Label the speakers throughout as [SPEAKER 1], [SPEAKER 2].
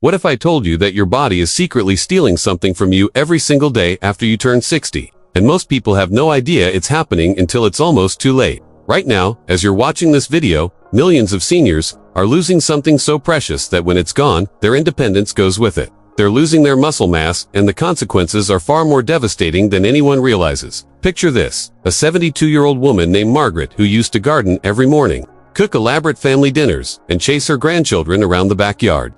[SPEAKER 1] What if I told you that your body is secretly stealing something from you every single day after you turn 60? And most people have no idea it's happening until it's almost too late. Right now, as you're watching this video, millions of seniors are losing something so precious that when it's gone, their independence goes with it. They're losing their muscle mass, and the consequences are far more devastating than anyone realizes. Picture this: a 72-year-old woman named Margaret who used to garden every morning, cook elaborate family dinners, and chase her grandchildren around the backyard.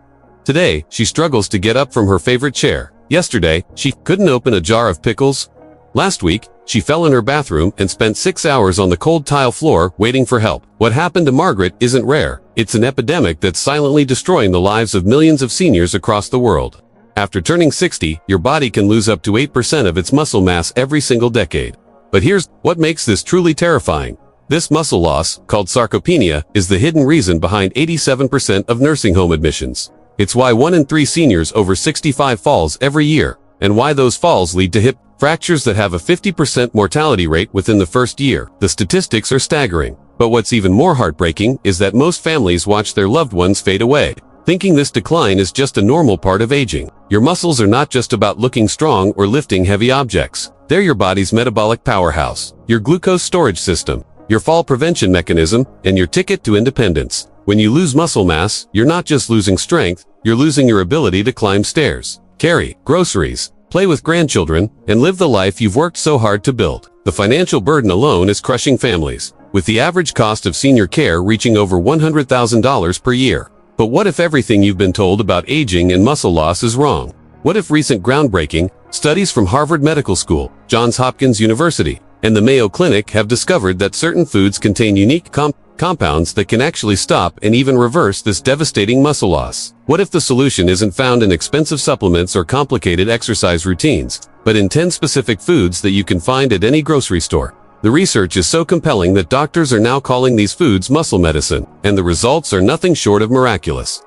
[SPEAKER 1] Today, she struggles to get up from her favorite chair. Yesterday, she couldn't open a jar of pickles. Last week, she fell in her bathroom and spent 6 hours on the cold tile floor waiting for help. What happened to Margaret isn't rare. It's an epidemic that's silently destroying the lives of millions of seniors across the world. After turning 60, your body can lose up to 8% of its muscle mass every single decade. But here's what makes this truly terrifying. This muscle loss, called sarcopenia, is the hidden reason behind 87% of nursing home admissions. It's why 1 in 3 seniors over 65 falls every year, and why those falls lead to hip fractures that have a 50% mortality rate within the first year. The statistics are staggering. But what's even more heartbreaking is that most families watch their loved ones fade away, thinking this decline is just a normal part of aging. Your muscles are not just about looking strong or lifting heavy objects. They're your body's metabolic powerhouse, your glucose storage system, your fall prevention mechanism, and your ticket to independence. When you lose muscle mass, you're not just losing strength, you're losing your ability to climb stairs, carry groceries, play with grandchildren, and live the life you've worked so hard to build. The financial burden alone is crushing families, with the average cost of senior care reaching over $100,000 per year. But what if everything you've been told about aging and muscle loss is wrong? What if recent groundbreaking studies from Harvard Medical School, Johns Hopkins University, and the Mayo Clinic have discovered that certain foods contain unique compounds that can actually stop and even reverse this devastating muscle loss? What if the solution isn't found in expensive supplements or complicated exercise routines, but in 10 specific foods that you can find at any grocery store? The research is so compelling that doctors are now calling these foods muscle medicine, and the results are nothing short of miraculous.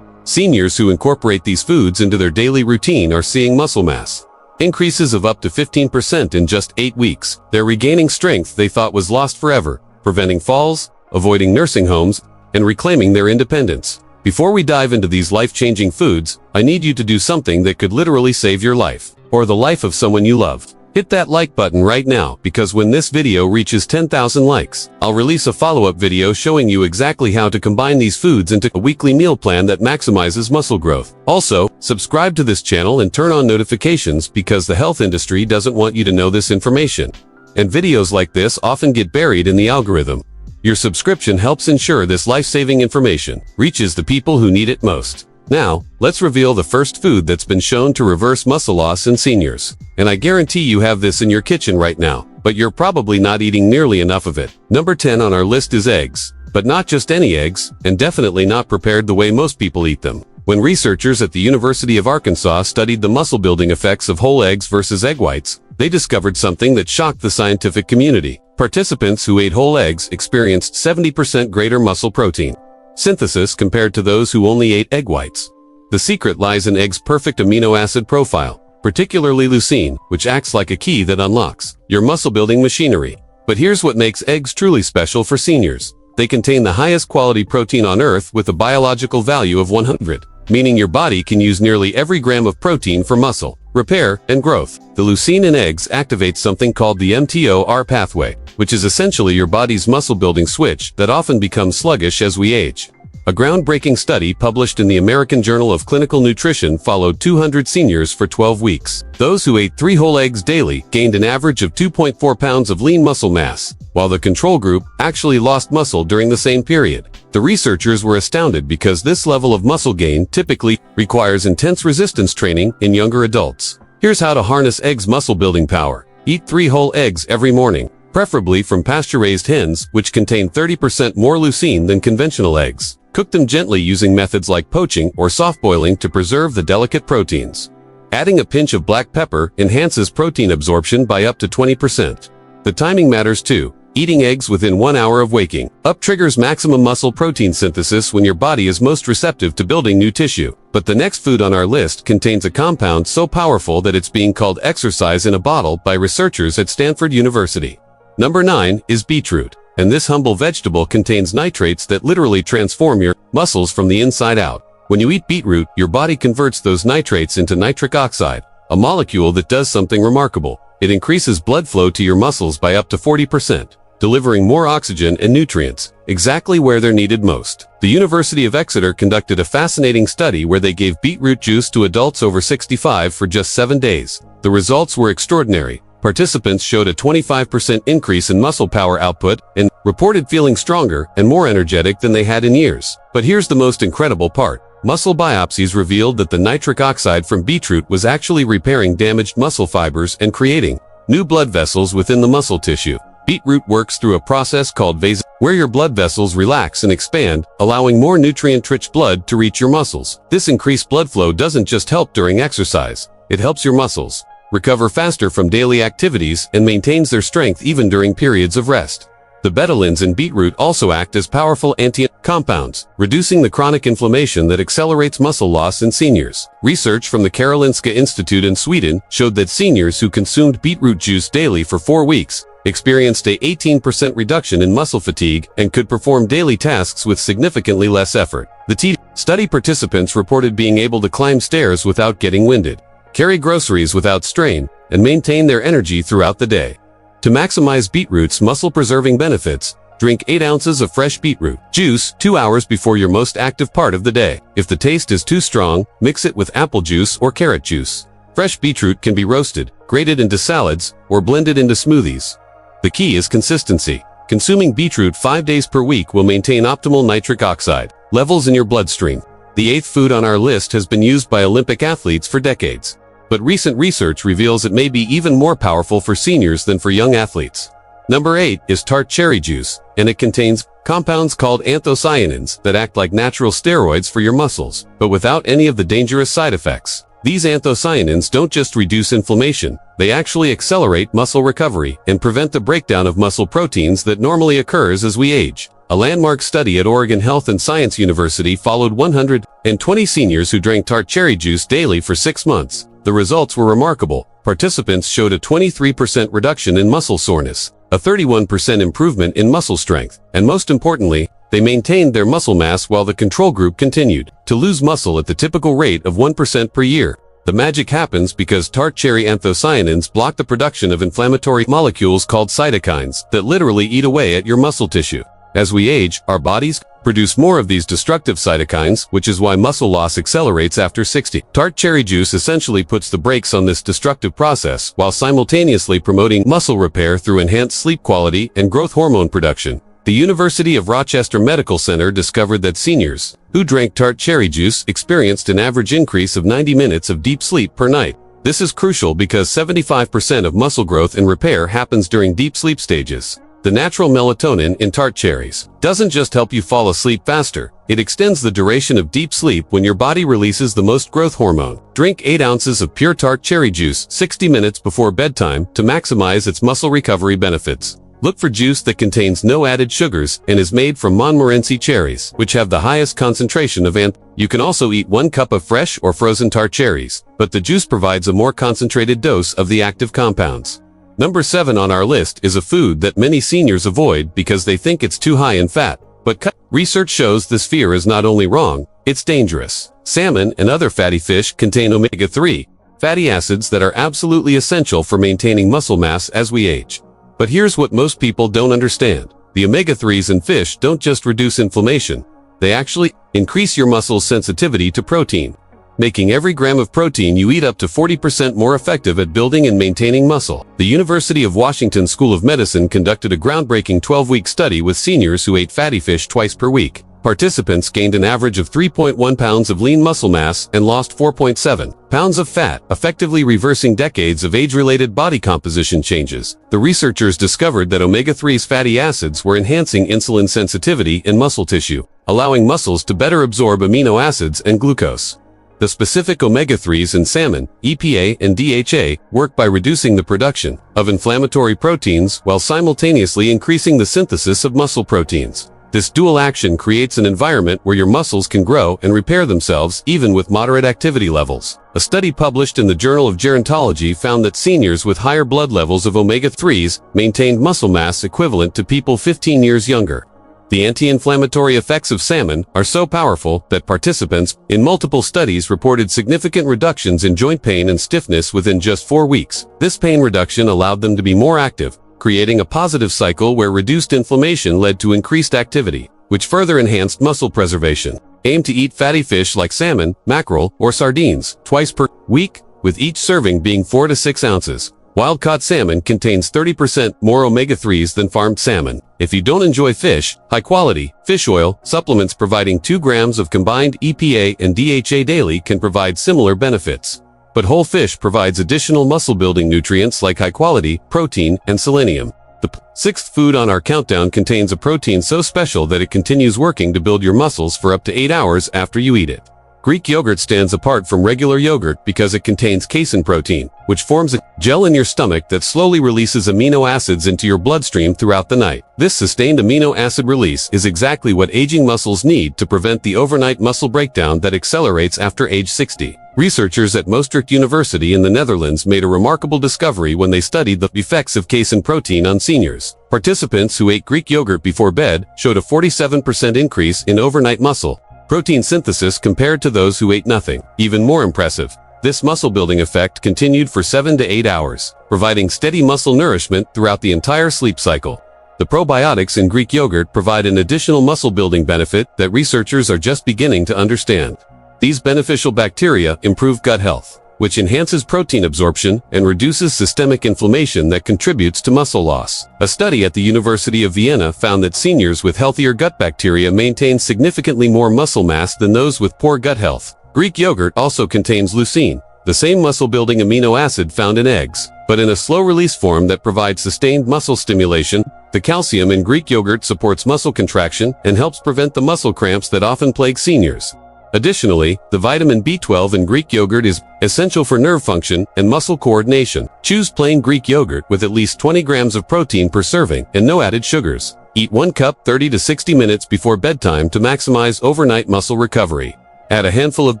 [SPEAKER 1] Seniors who incorporate these foods into their daily routine are seeing muscle mass increases of up to 15% in just 8 weeks. They're regaining strength they thought was lost forever, preventing falls, avoiding nursing homes, and reclaiming their independence. Before we dive into these life-changing foods, I need you to do something that could literally save your life, or the life of someone you love. Hit that like button right now, because when this video reaches 10,000 likes, I'll release a follow-up video showing you exactly how to combine these foods into a weekly meal plan that maximizes muscle growth. Also, subscribe to this channel and turn on notifications because the health industry doesn't want you to know this information. And videos like this often get buried in the algorithm. Your subscription helps ensure this life-saving information reaches the people who need it most. Now, let's reveal the first food that's been shown to reverse muscle loss in seniors. And I guarantee you have this in your kitchen right now, but you're probably not eating nearly enough of it. Number 10 on our list is eggs. But not just any eggs, and definitely not prepared the way most people eat them. When researchers at the University of Arkansas studied the muscle-building effects of whole eggs versus egg whites, they discovered something that shocked the scientific community. Participants who ate whole eggs experienced 70% greater muscle protein synthesis compared to those who only ate egg whites. The secret lies in eggs' perfect amino acid profile, particularly leucine, which acts like a key that unlocks your muscle-building machinery. But here's what makes eggs truly special for seniors. They contain the highest quality protein on Earth with a biological value of 100, meaning your body can use nearly every gram of protein for muscle repair and growth. The leucine in eggs activates something called the mTOR pathway, which is essentially your body's muscle-building switch that often becomes sluggish as we age. A groundbreaking study published in the American Journal of Clinical Nutrition followed 200 seniors for 12 weeks. Those who ate 3 whole eggs daily gained an average of 2.4 pounds of lean muscle mass, while the control group actually lost muscle during the same period. The researchers were astounded because this level of muscle gain typically requires intense resistance training in younger adults. Here's how to harness eggs' muscle-building power. Eat 3 whole eggs every morning, preferably from pasture-raised hens, which contain 30% more leucine than conventional eggs. Cook them gently using methods like poaching or soft-boiling to preserve the delicate proteins. Adding a pinch of black pepper enhances protein absorption by up to 20%. The timing matters too. Eating eggs within 1 hour of waking up triggers maximum muscle protein synthesis when your body is most receptive to building new tissue. But the next food on our list contains a compound so powerful that it's being called exercise in a bottle by researchers at Stanford University. Number 9 is beetroot, and this humble vegetable contains nitrates that literally transform your muscles from the inside out. When you eat beetroot, your body converts those nitrates into nitric oxide, a molecule that does something remarkable. It increases blood flow to your muscles by up to 40%, delivering more oxygen and nutrients, exactly where they're needed most. The University of Exeter conducted a fascinating study where they gave beetroot juice to adults over 65 for just 7 days. The results were extraordinary. Participants showed a 25% increase in muscle power output and reported feeling stronger and more energetic than they had in years. But here's the most incredible part. Muscle biopsies revealed that the nitric oxide from beetroot was actually repairing damaged muscle fibers and creating new blood vessels within the muscle tissue. Beetroot works through a process called vasodilation, where your blood vessels relax and expand, allowing more nutrient-rich blood to reach your muscles. This increased blood flow doesn't just help during exercise, it helps your muscles recover faster from daily activities and maintains their strength even during periods of rest. The betalains in beetroot also act as powerful compounds, reducing the chronic inflammation that accelerates muscle loss in seniors. Research from the Karolinska Institute in Sweden showed that seniors who consumed beetroot juice daily for 4 weeks experienced a 18% reduction in muscle fatigue and could perform daily tasks with significantly less effort. The study participants reported being able to climb stairs without getting winded, carry groceries without strain, and maintain their energy throughout the day. To maximize beetroot's muscle-preserving benefits, drink 8 ounces of fresh beetroot juice 2 hours before your most active part of the day. If the taste is too strong, mix it with apple juice or carrot juice. Fresh beetroot can be roasted, grated into salads, or blended into smoothies. The key is consistency. Consuming beetroot 5 days per week will maintain optimal nitric oxide levels in your bloodstream. The 8th food on our list has been used by Olympic athletes for decades. But recent research reveals it may be even more powerful for seniors than for young athletes. Number 8 is tart cherry juice, and it contains compounds called anthocyanins that act like natural steroids for your muscles, but without any of the dangerous side effects. These anthocyanins don't just reduce inflammation, they actually accelerate muscle recovery and prevent the breakdown of muscle proteins that normally occurs as we age. A landmark study at Oregon Health and Science University followed 120 seniors who drank tart cherry juice daily for 6 months. The results were remarkable. Participants showed a 23% reduction in muscle soreness, a 31% improvement in muscle strength, and most importantly, they maintained their muscle mass while the control group continued to lose muscle at the typical rate of 1% per year. The magic happens because tart cherry anthocyanins block the production of inflammatory molecules called cytokines that literally eat away at your muscle tissue. As we age, our bodies produce more of these destructive cytokines, which is why muscle loss accelerates after 60. Tart cherry juice essentially puts the brakes on this destructive process while simultaneously promoting muscle repair through enhanced sleep quality and growth hormone production. The University of Rochester Medical Center discovered that seniors who drank tart cherry juice experienced an average increase of 90 minutes of deep sleep per night. This is crucial because 75% of muscle growth and repair happens during deep sleep stages. The natural melatonin in tart cherries doesn't just help you fall asleep faster, it extends the duration of deep sleep when your body releases the most growth hormone. Drink 8 ounces of pure tart cherry juice 60 minutes before bedtime to maximize its muscle recovery benefits. Look for juice that contains no added sugars and is made from Montmorency cherries, which have the highest concentration of You can also eat 1 cup of fresh or frozen tart cherries, but the juice provides a more concentrated dose of the active compounds. Number 7 on our list is a food that many seniors avoid because they think it's too high in fat. But research shows this fear is not only wrong, it's dangerous. Salmon and other fatty fish contain omega-3 fatty acids that are absolutely essential for maintaining muscle mass as we age. But here's what most people don't understand. The omega-3s in fish don't just reduce inflammation, they actually increase your muscle's sensitivity to protein, making every gram of protein you eat up to 40% more effective at building and maintaining muscle. The University of Washington School of Medicine conducted a groundbreaking 12-week study with seniors who ate fatty fish twice per week. Participants gained an average of 3.1 pounds of lean muscle mass and lost 4.7 pounds of fat, effectively reversing decades of age-related body composition changes. The researchers discovered that omega-3's fatty acids were enhancing insulin sensitivity in muscle tissue, allowing muscles to better absorb amino acids and glucose. The specific omega-3s in salmon, EPA and DHA, work by reducing the production of inflammatory proteins while simultaneously increasing the synthesis of muscle proteins. This dual action creates an environment where your muscles can grow and repair themselves even with moderate activity levels. A study published in the Journal of Gerontology found that seniors with higher blood levels of omega-3s maintained muscle mass equivalent to people 15 years younger. The anti-inflammatory effects of salmon are so powerful that participants in multiple studies reported significant reductions in joint pain and stiffness within just 4 weeks. This pain reduction allowed them to be more active, creating a positive cycle where reduced inflammation led to increased activity, which further enhanced muscle preservation. Aim to eat fatty fish like salmon, mackerel, or sardines twice per week, with each serving being 4 to 6 ounces. Wild-caught salmon contains 30% more omega-3s than farmed salmon. If you don't enjoy fish, high-quality fish oil supplements providing 2 grams of combined EPA and DHA daily can provide similar benefits. But whole fish provides additional muscle-building nutrients like high-quality protein and selenium. The sixth food on our countdown contains a protein so special that it continues working to build your muscles for up to 8 hours after you eat it. Greek yogurt stands apart from regular yogurt because it contains casein protein, which forms a gel in your stomach that slowly releases amino acids into your bloodstream throughout the night. This sustained amino acid release is exactly what aging muscles need to prevent the overnight muscle breakdown that accelerates after age 60. Researchers at Maastricht University in the Netherlands made a remarkable discovery when they studied the effects of casein protein on seniors. Participants who ate Greek yogurt before bed showed a 47% increase in overnight muscle protein synthesis compared to those who ate nothing. Even more impressive, this muscle-building effect continued for 7 to 8 hours, providing steady muscle nourishment throughout the entire sleep cycle. The probiotics in Greek yogurt provide an additional muscle-building benefit that researchers are just beginning to understand. These beneficial bacteria improve gut health, which enhances protein absorption and reduces systemic inflammation that contributes to muscle loss. A study at the University of Vienna found that seniors with healthier gut bacteria maintain significantly more muscle mass than those with poor gut health. Greek yogurt also contains leucine, the same muscle-building amino acid found in eggs, but in a slow-release form that provides sustained muscle stimulation. The calcium in Greek yogurt supports muscle contraction and helps prevent the muscle cramps that often plague seniors. Additionally, the vitamin B12 in Greek yogurt is essential for nerve function and muscle coordination. Choose plain Greek yogurt with at least 20 grams of protein per serving and no added sugars. Eat 1 cup 30 to 60 minutes before bedtime to maximize overnight muscle recovery. Add a handful of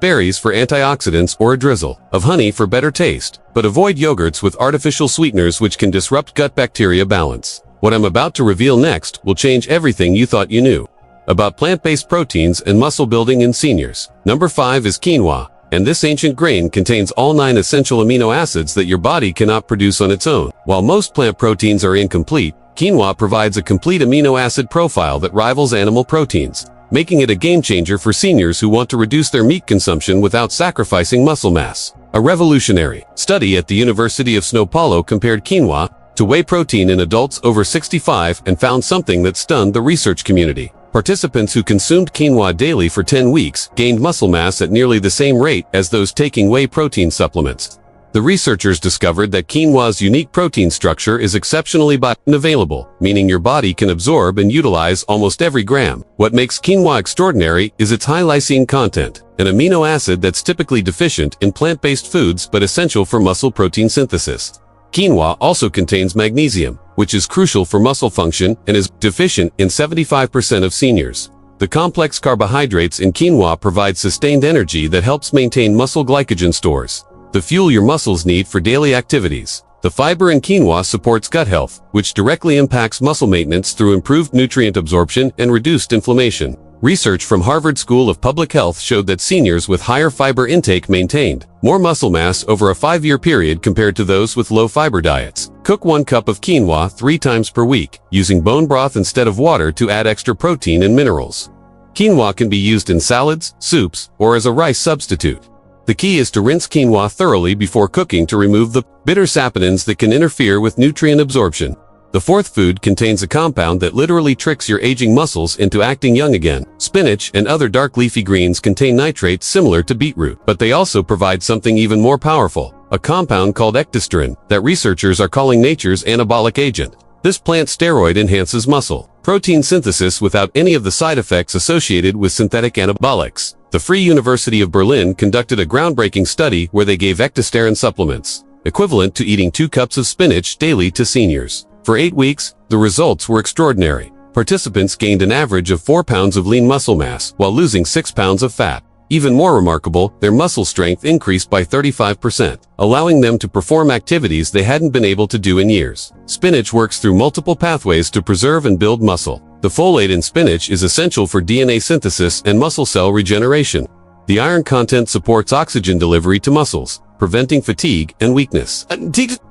[SPEAKER 1] berries for antioxidants or a drizzle of honey for better taste, but avoid yogurts with artificial sweeteners which can disrupt gut bacteria balance. What I'm about to reveal next will change everything you thought you knew about plant-based proteins and muscle building in seniors. Number 5 is quinoa, and this ancient grain contains all 9 essential amino acids that your body cannot produce on its own. While most plant proteins are incomplete, quinoa provides a complete amino acid profile that rivals animal proteins, making it a game-changer for seniors who want to reduce their meat consumption without sacrificing muscle mass. A revolutionary study at the University of São Paulo compared quinoa to whey protein in adults over 65 and found something that stunned the research community. Participants who consumed quinoa daily for 10 weeks gained muscle mass at nearly the same rate as those taking whey protein supplements. The researchers discovered that quinoa's unique protein structure is exceptionally bioavailable, meaning your body can absorb and utilize almost every gram. What makes quinoa extraordinary is its high lysine content, an amino acid that's typically deficient in plant-based foods but essential for muscle protein synthesis. Quinoa also contains magnesium, which is crucial for muscle function and is deficient in 75% of seniors. The complex carbohydrates in quinoa provide sustained energy that helps maintain muscle glycogen stores, the fuel your muscles need for daily activities. The fiber in quinoa supports gut health, which directly impacts muscle maintenance through improved nutrient absorption and reduced inflammation. Research from Harvard School of Public Health showed that seniors with higher fiber intake maintained more muscle mass over a 5-year period compared to those with low fiber diets. Cook 1 cup of quinoa 3 times per week, using bone broth instead of water to add extra protein and minerals. Quinoa can be used in salads, soups, or as a rice substitute. The key is to rinse quinoa thoroughly before cooking to remove the bitter saponins that can interfere with nutrient absorption. The 4th food contains a compound that literally tricks your aging muscles into acting young again. Spinach and other dark leafy greens contain nitrates similar to beetroot, but they also provide something even more powerful, a compound called ecdysterin that researchers are calling nature's anabolic agent. This plant steroid enhances muscle protein synthesis without any of the side effects associated with synthetic anabolics. The Free University of Berlin conducted a groundbreaking study where they gave ecdysterin supplements, equivalent to eating 2 cups of spinach daily to seniors. For 8 weeks, the results were extraordinary. Participants gained an average of 4 pounds of lean muscle mass while losing 6 pounds of fat. Even more remarkable, their muscle strength increased by 35%, allowing them to perform activities they hadn't been able to do in years. Spinach works through multiple pathways to preserve and build muscle. The folate in spinach is essential for DNA synthesis and muscle cell regeneration. The iron content supports oxygen delivery to muscles, preventing fatigue and weakness.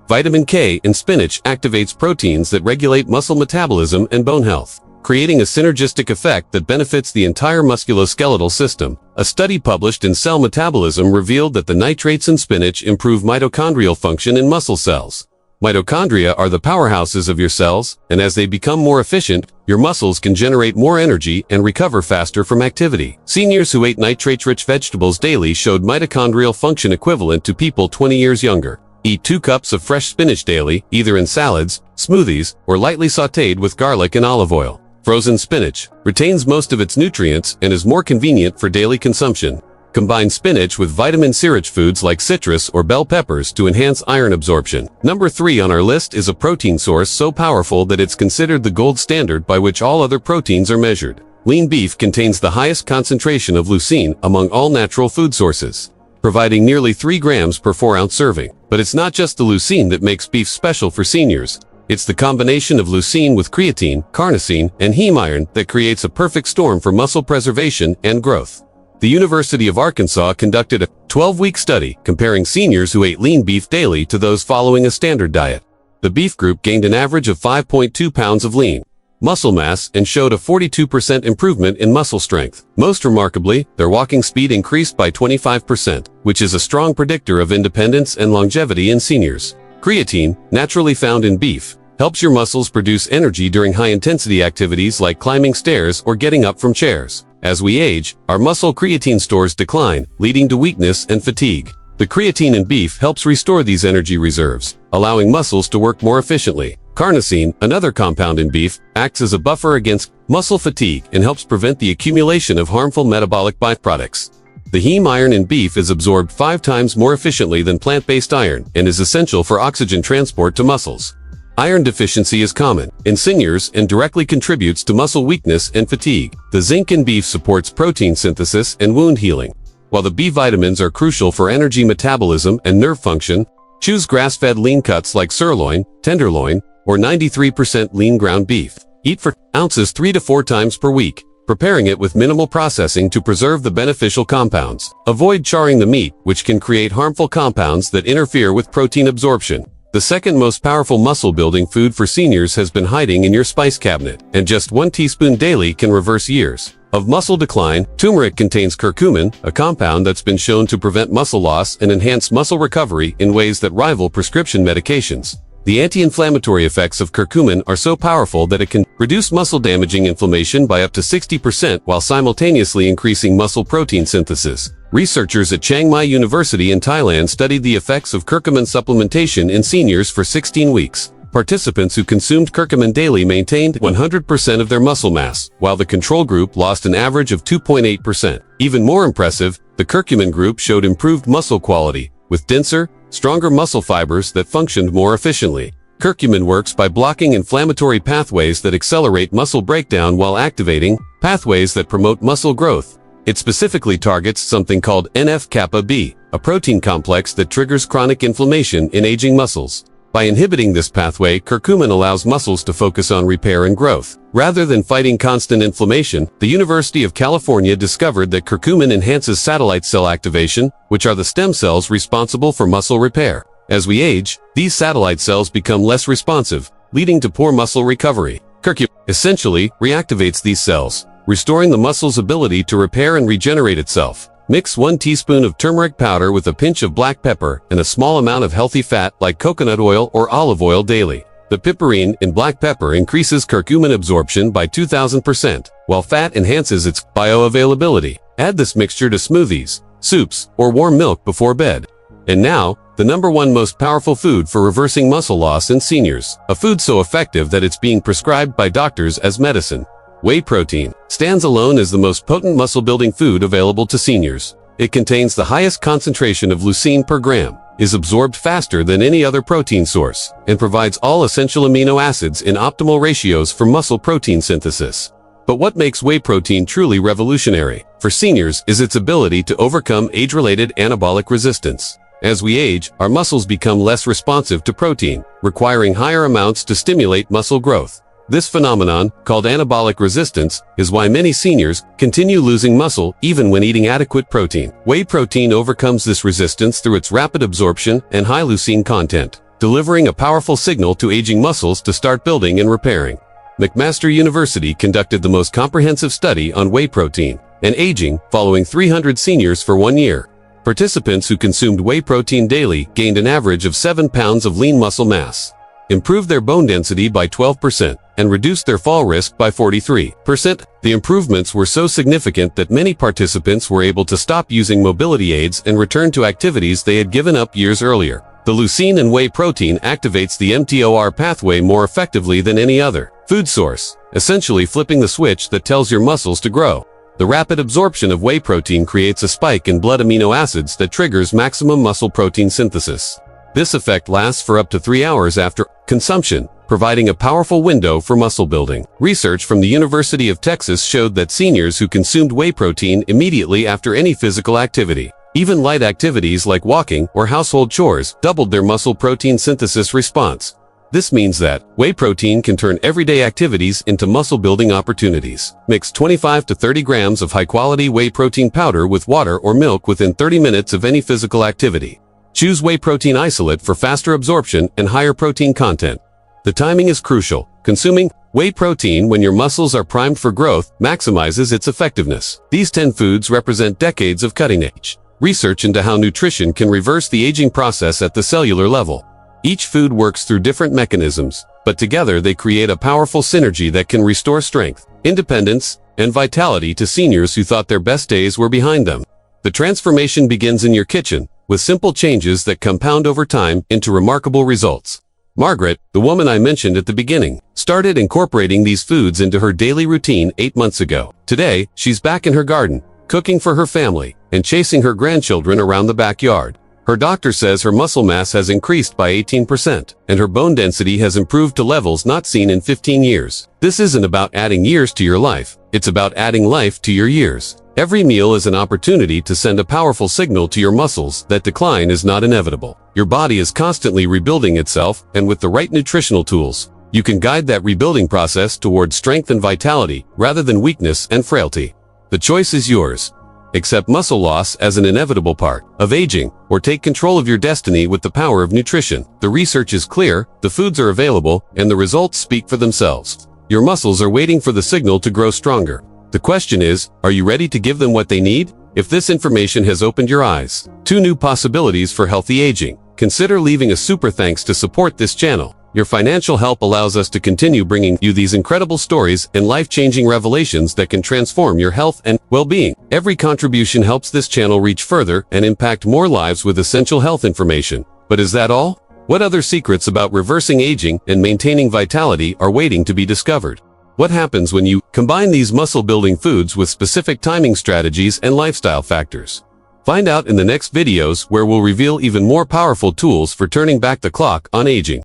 [SPEAKER 1] Vitamin K in spinach activates proteins that regulate muscle metabolism and bone health, creating a synergistic effect that benefits the entire musculoskeletal system. A study published in Cell Metabolism revealed that the nitrates in spinach improve mitochondrial function in muscle cells. Mitochondria are the powerhouses of your cells, and as they become more efficient, your muscles can generate more energy and recover faster from activity. Seniors who ate nitrate-rich vegetables daily showed mitochondrial function equivalent to people 20 years younger. Eat 2 cups of fresh spinach daily, either in salads, smoothies, or lightly sautéed with garlic and olive oil. Frozen spinach retains most of its nutrients and is more convenient for daily consumption. Combine spinach with vitamin-rich foods like citrus or bell peppers to enhance iron absorption. Number 3 on our list is a protein source so powerful that it's considered the gold standard by which all other proteins are measured. Lean beef contains the highest concentration of leucine among all natural food sources, providing nearly 3 grams per 4-ounce serving. But it's not just the leucine that makes beef special for seniors. It's the combination of leucine with creatine, carnosine, and heme iron that creates a perfect storm for muscle preservation and growth. The University of Arkansas conducted a 12-week study comparing seniors who ate lean beef daily to those following a standard diet. The beef group gained an average of 5.2 pounds of lean muscle mass and showed a 42% improvement in muscle strength. Most remarkably, their walking speed increased by 25%, which is a strong predictor of independence and longevity in seniors. Creatine, naturally found in beef, helps your muscles produce energy during high-intensity activities like climbing stairs or getting up from chairs. As we age, our muscle creatine stores decline, leading to weakness and fatigue. The creatine in beef helps restore these energy reserves, allowing muscles to work more efficiently. Carnosine, another compound in beef, acts as a buffer against muscle fatigue and helps prevent the accumulation of harmful metabolic byproducts. The heme iron in beef is absorbed 5 times more efficiently than plant-based iron and is essential for oxygen transport to muscles. Iron deficiency is common in seniors and directly contributes to muscle weakness and fatigue. The zinc in beef supports protein synthesis and wound healing. While the B vitamins are crucial for energy metabolism and nerve function, choose grass-fed lean cuts like sirloin, tenderloin, or 93% lean ground beef. Eat for ounces 3 to 4 times per week, preparing it with minimal processing to preserve the beneficial compounds. Avoid charring the meat, which can create harmful compounds that interfere with protein absorption. The second most powerful muscle-building food for seniors has been hiding in your spice cabinet, and just 1 teaspoon daily can reverse years of muscle decline. Turmeric contains curcumin, a compound that's been shown to prevent muscle loss and enhance muscle recovery in ways that rival prescription medications. The anti-inflammatory effects of curcumin are so powerful that it can reduce muscle-damaging inflammation by up to 60% while simultaneously increasing muscle protein synthesis. Researchers at Chiang Mai University in Thailand studied the effects of curcumin supplementation in seniors for 16 weeks. Participants who consumed curcumin daily maintained 100% of their muscle mass, while the control group lost an average of 2.8%. Even more impressive, the curcumin group showed improved muscle quality, with denser, stronger muscle fibers that functioned more efficiently. Curcumin works by blocking inflammatory pathways that accelerate muscle breakdown while activating pathways that promote muscle growth. It specifically targets something called NF-kappa B, a protein complex that triggers chronic inflammation in aging muscles. By inhibiting this pathway, curcumin allows muscles to focus on repair and growth. Rather than fighting constant inflammation, the University of California discovered that curcumin enhances satellite cell activation, which are the stem cells responsible for muscle repair. As we age, these satellite cells become less responsive, leading to poor muscle recovery. Curcumin essentially reactivates these cells, restoring the muscle's ability to repair and regenerate itself. Mix 1 teaspoon of turmeric powder with a pinch of black pepper and a small amount of healthy fat like coconut oil or olive oil daily. The piperine in black pepper increases curcumin absorption by 2,000%, while fat enhances its bioavailability. Add this mixture to smoothies, soups, or warm milk before bed. And now, the #1 most powerful food for reversing muscle loss in seniors. A food so effective that it's being prescribed by doctors as medicine. Whey protein stands alone as the most potent muscle-building food available to seniors. It contains the highest concentration of leucine per gram, is absorbed faster than any other protein source, and provides all essential amino acids in optimal ratios for muscle protein synthesis. But what makes whey protein truly revolutionary for seniors is its ability to overcome age-related anabolic resistance. As we age, our muscles become less responsive to protein, requiring higher amounts to stimulate muscle growth. This phenomenon, called anabolic resistance, is why many seniors continue losing muscle even when eating adequate protein. Whey protein overcomes this resistance through its rapid absorption and high leucine content, delivering a powerful signal to aging muscles to start building and repairing. McMaster University conducted the most comprehensive study on whey protein and aging, following 300 seniors for 1 year. Participants who consumed whey protein daily gained an average of 7 pounds of lean muscle mass, improved their bone density by 12%, and reduced their fall risk by 43%. The improvements were so significant that many participants were able to stop using mobility aids and return to activities they had given up years earlier. The leucine in whey protein activates the mTOR pathway more effectively than any other food source, essentially flipping the switch that tells your muscles to grow. The rapid absorption of whey protein creates a spike in blood amino acids that triggers maximum muscle protein synthesis. This effect lasts for up to 3 hours after consumption, providing a powerful window for muscle building. Research from the University of Texas showed that seniors who consumed whey protein immediately after any physical activity, even light activities like walking or household chores, doubled their muscle protein synthesis response. This means that whey protein can turn everyday activities into muscle-building opportunities. Mix 25 to 30 grams of high-quality whey protein powder with water or milk within 30 minutes of any physical activity. Choose whey protein isolate for faster absorption and higher protein content. The timing is crucial. Consuming whey protein when your muscles are primed for growth maximizes its effectiveness. These 10 foods represent decades of cutting-edge research into how nutrition can reverse the aging process at the cellular level. Each food works through different mechanisms, but together they create a powerful synergy that can restore strength, independence, and vitality to seniors who thought their best days were behind them. The transformation begins in your kitchen, with simple changes that compound over time into remarkable results. Margaret, the woman I mentioned at the beginning, started incorporating these foods into her daily routine 8 months ago. Today, she's back in her garden, cooking for her family, and chasing her grandchildren around the backyard. Her doctor says her muscle mass has increased by 18%, and her bone density has improved to levels not seen in 15 years. This isn't about adding years to your life, it's about adding life to your years. Every meal is an opportunity to send a powerful signal to your muscles that decline is not inevitable. Your body is constantly rebuilding itself, and with the right nutritional tools, you can guide that rebuilding process towards strength and vitality rather than weakness and frailty. The choice is yours. Accept muscle loss as an inevitable part of aging, or take control of your destiny with the power of nutrition. The research is clear, the foods are available, and the results speak for themselves. Your muscles are waiting for the signal to grow stronger. The question is, are you ready to give them what they need? If this information has opened your eyes, 2 new possibilities for healthy aging. Consider leaving a super thanks to support this channel. Your financial help allows us to continue bringing you these incredible stories and life-changing revelations that can transform your health and well-being. Every contribution helps this channel reach further and impact more lives with essential health information. But is that all? What other secrets about reversing aging and maintaining vitality are waiting to be discovered? What happens when you combine these muscle-building foods with specific timing strategies and lifestyle factors? Find out in the next videos, where we'll reveal even more powerful tools for turning back the clock on aging.